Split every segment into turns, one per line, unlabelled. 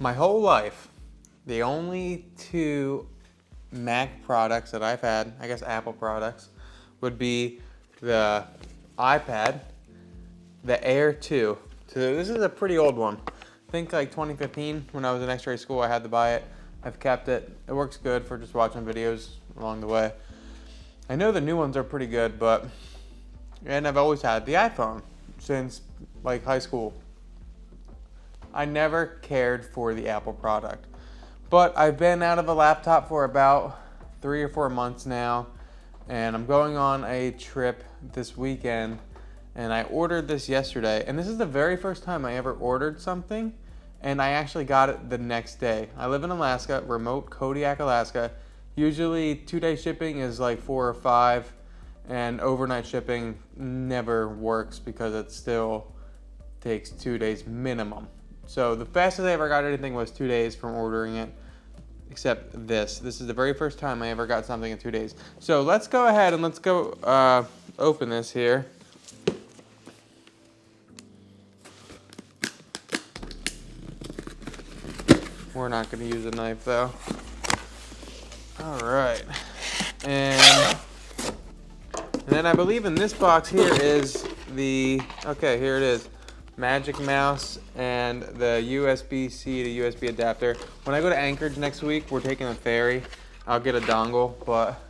My whole life, the only two Mac products that I've had, I guess Apple products, would be the iPad, the Air 2. So this is a pretty old one. I think like 2015 when I was in X-ray school I had to buy it. I've kept it. It works good for just watching videos along the way. I know the new ones are pretty good, and I've always had the iPhone since like high school. I never cared for the Apple product. But I've been out of a laptop for about 3 or 4 months now, and I'm going on a trip this weekend, and I ordered this yesterday, and this is the very first time I ever ordered something, and I actually got it the next day. I live in Alaska, remote Kodiak, Alaska. Usually 2-day shipping is like 4 or 5, and overnight shipping never works because it still takes 2 days minimum. So the fastest I ever got anything was 2 days from ordering it, except this. This is the very first time I ever got something in 2 days. So let's go ahead and let's go open this here. We're not going to use a knife though. All right. And then I believe in this box here is okay, here it is. Magic Mouse and the USB-C to USB adapter. When I go to Anchorage next week, we're taking a ferry. I'll get a dongle, but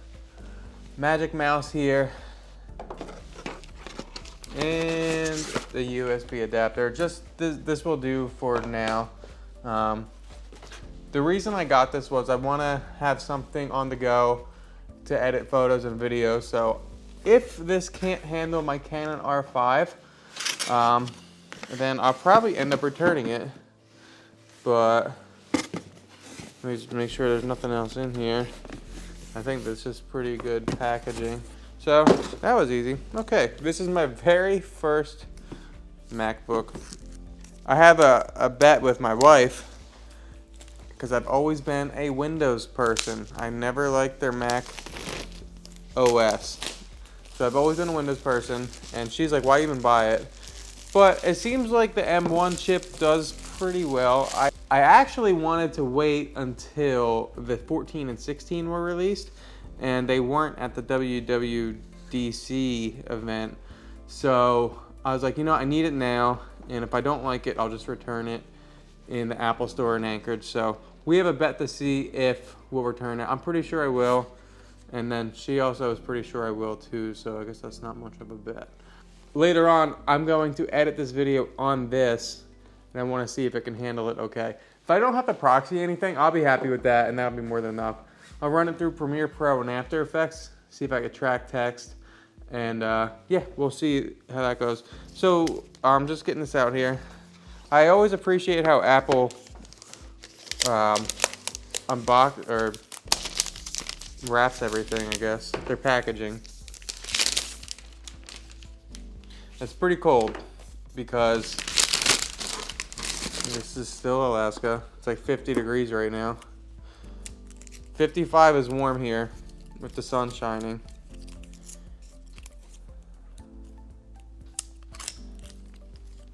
Magic Mouse here and the USB adapter. Just this will do for now. The reason I got this was I want to have something on the go to edit photos and videos. So if this can't handle my Canon R5, then I'll probably end up returning it. But let me just make sure there's nothing else in here. I think this is pretty good packaging. So that was easy. Okay, this is my very first MacBook. I have a bet with my wife because I've always been a Windows person. I never liked their Mac OS. So I've always been a Windows person, and she's like, why even buy it? But it seems like the M1 chip does pretty well. I actually wanted to wait until the 14 and 16 were released, and they weren't at the WWDC event. So I was like, you know, I need it now, and if I don't like it, I'll just return it in the Apple Store in Anchorage. So we have a bet to see if we'll return it. I'm pretty sure I will, and then she also is pretty sure I will too, so I guess that's not much of a bet. Later on, I'm going to edit this video on this, and I want to see if it can handle it okay. If I don't have to proxy anything, I'll be happy with that, and that'll be more than enough. I'll run it through Premiere Pro and After Effects, see if I can track text, and yeah, we'll see how that goes. So I'm just getting this out here. I always appreciate how Apple unbox or wraps everything, I guess, their packaging. It's pretty cold because this is still Alaska. It's like 50 degrees right now. 55 is warm here with the sun shining.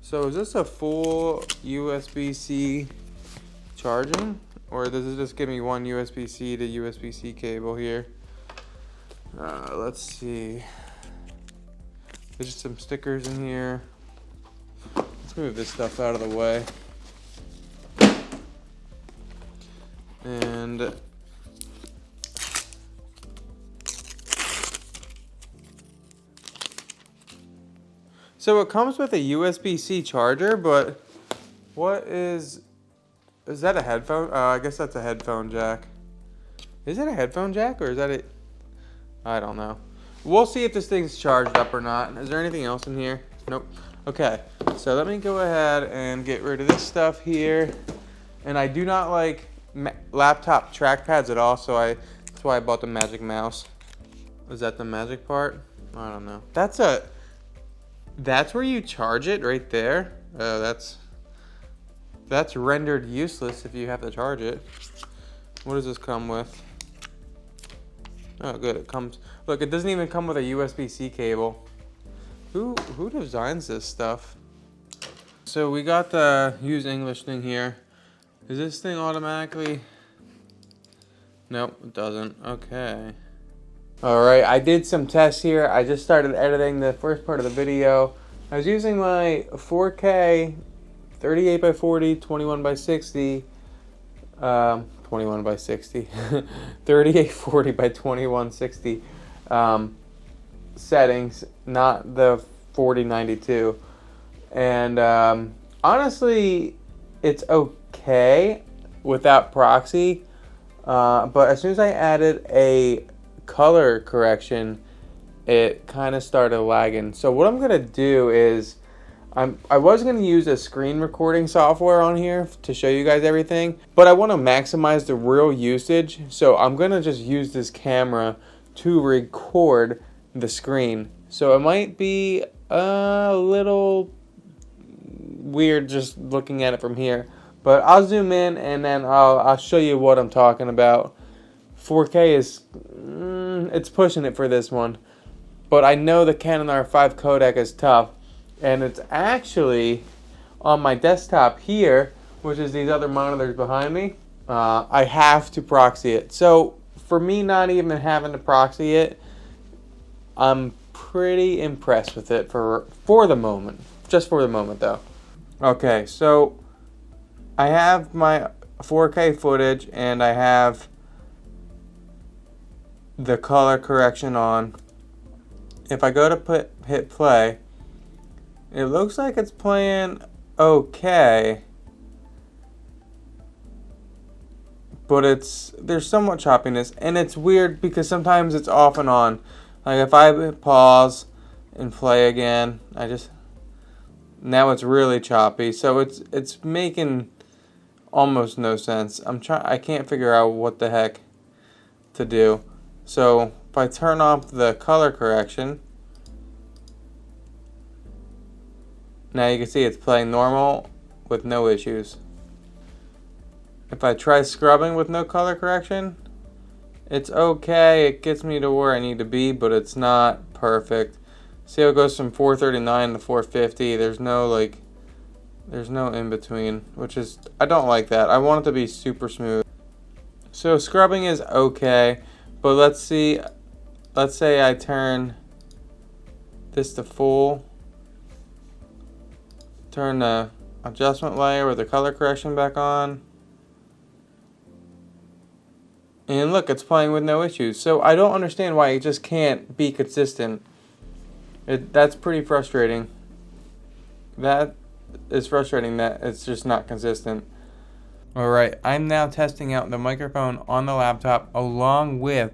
So is this a full USB-C charging? Or does it just give me one USB-C to USB-C cable here? Let's see. There's just some stickers in here. Let's move this stuff out of the way. And so it comes with a USB-C charger, but what is that a headphone? I guess that's a headphone jack. Is it a headphone jack or is that it? I don't know. We'll see if this thing's charged up or not. Is there anything else in here? Nope. Okay, so let me go ahead and get rid of this stuff here. And I do not like laptop trackpads at all, so that's why I bought the Magic Mouse. Is that the magic part? I don't know. That's where you charge it right there. That's rendered useless if you have to charge it. What does this come with? Oh, good. It comes. Look, it doesn't even come with a USB-C cable. Who designs this stuff? So we got the use English thing here. Is this thing automatically? Nope, it doesn't. Okay. Alright, I did some tests here. I just started editing the first part of the video. I was using my 4K 38 by 40, 21 by 60, 21 by 60, 3840 by 2160 settings, not the 4092. And honestly, it's okay without proxy, but as soon as I added a color correction, it kind of started lagging. So what I'm gonna do is I was going to use a screen recording software on here to show you guys everything, but I want to maximize the real usage, so I'm going to just use this camera to record the screen. So it might be a little weird just looking at it from here, but I'll zoom in and then I'll show you what I'm talking about. 4K is it's pushing it for this one, but I know the Canon R5 codec is tough. And it's actually on my desktop here, which is these other monitors behind me. I have to proxy it. So for me not even having to proxy it, I'm pretty impressed with it for the moment. Just for the moment though. Okay, so I have my 4K footage and I have the color correction on. If I go to hit play, it looks like it's playing okay, but there's somewhat choppiness, and it's weird because sometimes it's off and on. Like if I hit pause and play again, now it's really choppy. So it's making almost no sense. I can't figure out what the heck to do. So if I turn off the color correction, now you can see it's playing normal with no issues. If I try scrubbing with no color correction, it's okay. It gets me to where I need to be, but it's not perfect. See how it goes from 439 to 450. There's no in between, which is, I don't like that. I want it to be super smooth. So scrubbing is okay, but let's say I turn this to full. Turn the adjustment layer with the color correction back on. And look, it's playing with no issues. So I don't understand why it just can't be consistent. That's pretty frustrating. That is frustrating that it's just not consistent. Alright, I'm now testing out the microphone on the laptop along with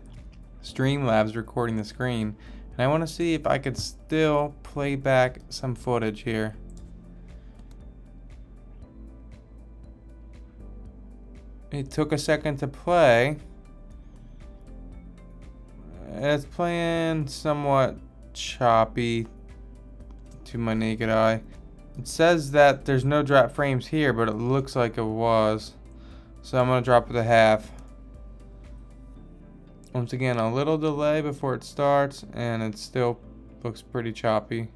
Streamlabs recording the screen. And I want to see if I could still play back some footage here. It took a second to play. It's playing somewhat choppy to my naked eye. It says that there's no drop frames here, but it looks like it was. So I'm going to drop it to half. Once again, a little delay before it starts, and it still looks pretty choppy.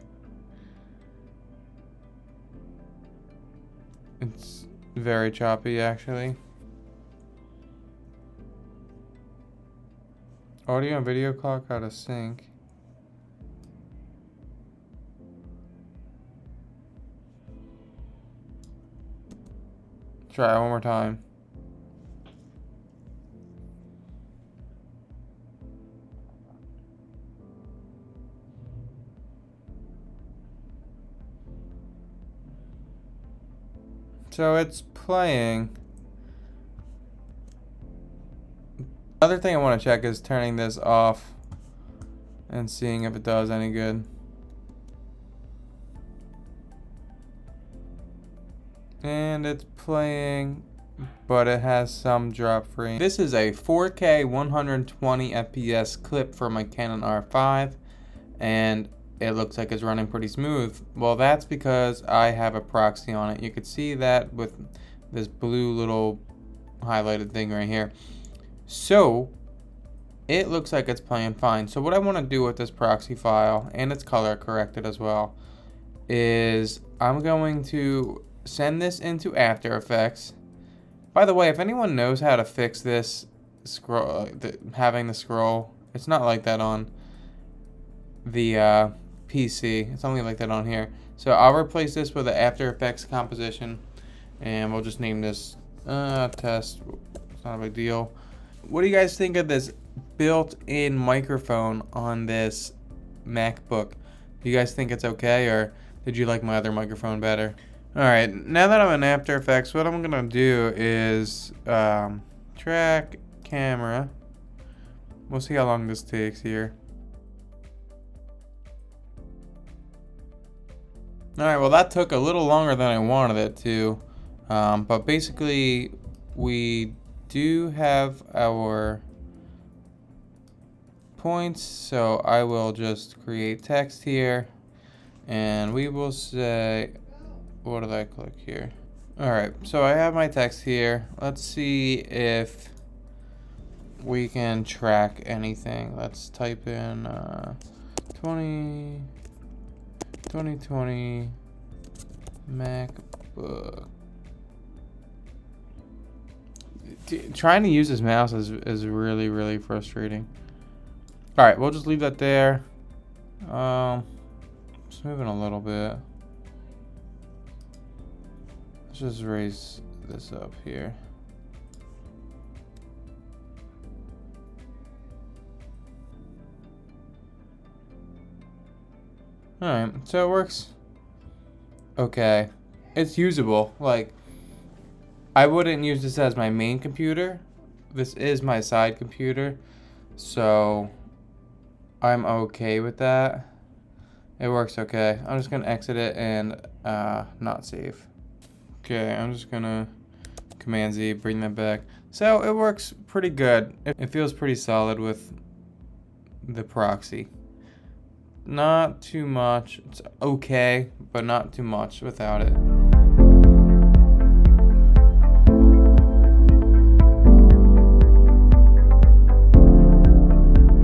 It's very choppy, actually. Audio and video clock out of sync. Try it one more time. So it's playing. Another thing I want to check is turning this off and seeing if it does any good. And it's playing, but it has some drop frame. This is a 4K 120 FPS clip for my Canon R5, and it looks like it's running pretty smooth. Well, that's because I have a proxy on it. You could see that with this blue little highlighted thing right here. So it looks like it's playing fine. So what I want to do with this proxy file, and it's color corrected as well, is I'm going to send this into After Effects, By the way, if anyone knows how to fix this scroll, having the scroll, it's not like that on the PC. It's only like that on here. So I'll replace this with an After Effects composition, and we'll just name this test. It's not a big deal. What do you guys think of this built-in microphone on this MacBook? Do you guys think it's okay, or did you like my other microphone better? Alright, now that I'm in After Effects, what I'm going to do is track camera. We'll see how long this takes here. Alright, well that took a little longer than I wanted it to. But basically, we do have our points, so I will just create text here, and we will say, what did I click here? Alright, so I have my text here. Let's see if we can track anything. Let's type in 2020 MacBook. Trying to use this mouse is really, really frustrating. Alright, we'll just leave that there. Just moving a little bit. Let's just raise this up here. Alright, so it works. Okay. It's usable. Like, I wouldn't use this as my main computer. This is my side computer. So I'm okay with that. It works okay. I'm just gonna exit it and not save. Okay, I'm just gonna Command Z, bring that back. So it works pretty good. It feels pretty solid with the proxy. Not too much. It's okay, but not too much without it.